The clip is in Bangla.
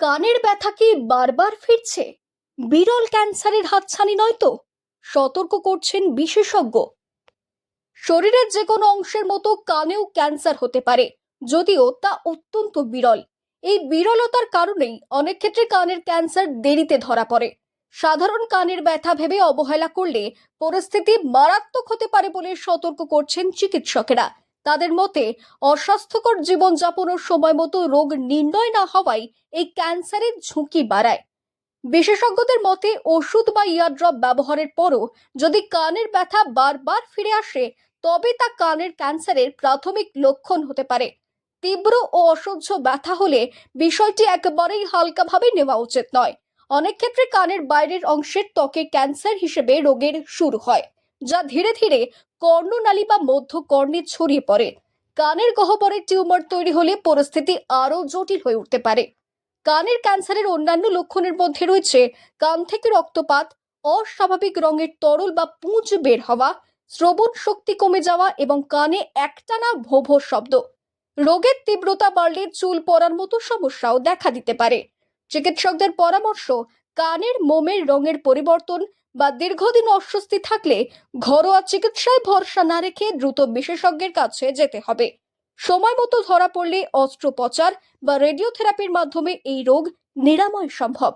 কানের ব্যথা কি বারবার ফিরছে? বিরল ক্যান্সারের হাতছানি নয় তো? সতর্ক করছেন বিশেষজ্ঞ। শরীরের যে কোনো অংশের মতো কানেও ক্যান্সার হতে পারে, যদিও তা অত্যন্ত বিরল। এই বিরলতার কারণেই অনেক ক্ষেত্রে কানের ক্যান্সার দেরিতে ধরা পড়ে। সাধারণ কানের ব্যথা ভেবে অবহেলা করলে পরিস্থিতি মারাত্মক হতে পারে বলে সতর্ক করছেন চিকিৎসকেরা। তাদের মতে, অস্বাস্থ্যকর জীবনযাপন ও সময় মতো রোগ নির্ণয় না হওয়ায় এই ক্যান্সারের ঝুঁকি বাড়ায়। বিশেষজ্ঞদের মতে, ওষুধ বা ইয়ারড্রপ ব্যবহারের পরও যদি কানের ব্যথা বারবার ফিরে আসে, তবে তা কানের ক্যান্সারের প্রাথমিক লক্ষণ হতে পারে। তীব্র ও অসহ্য ব্যথা হলে বিষয়টি একেবারেই হালকাভাবে নেওয়া উচিত নয়। অনেক ক্ষেত্রে কানের বাইরের অংশের ত্বকে ক্যান্সার হিসেবে রোগের শুরু হয়, যা ধীরে ধীরে কর্ণনালী বা মধ্যকর্ণে ছড়িয়ে পড়ে। কানের গহ্বরে টিউমার তৈরি হলে পরিস্থিতি আরও জটিল হয়ে উঠতে পারে। কানের ক্যান্সারের অন্যান্য লক্ষণের মধ্যে রয়েছে কান থেকে রক্তপাত, অস্বাভাবিক রঙের তরল বা পুঁজ বের হওয়া, শ্রবণ শক্তি কমে যাওয়া এবং কানে একটানা ভোঁ ভোঁ শব্দ। রোগের তীব্রতা বাড়লে চুল পড়ার মতো সমস্যাও দেখা দিতে পারে। চিকিৎসকদের পরামর্শ, কানের মোমের রঙের পরিবর্তন বা দীর্ঘদিন অস্বস্তি থাকলে ঘরোয়া চিকিৎসায় ভরসা না রেখে দ্রুত বিশেষজ্ঞের কাছে যেতে হবে। সময় মতো ধরা পড়লে অস্ত্রোপচার বা রেডিওথেরাপির মাধ্যমে এই রোগ নিরাময় সম্ভব।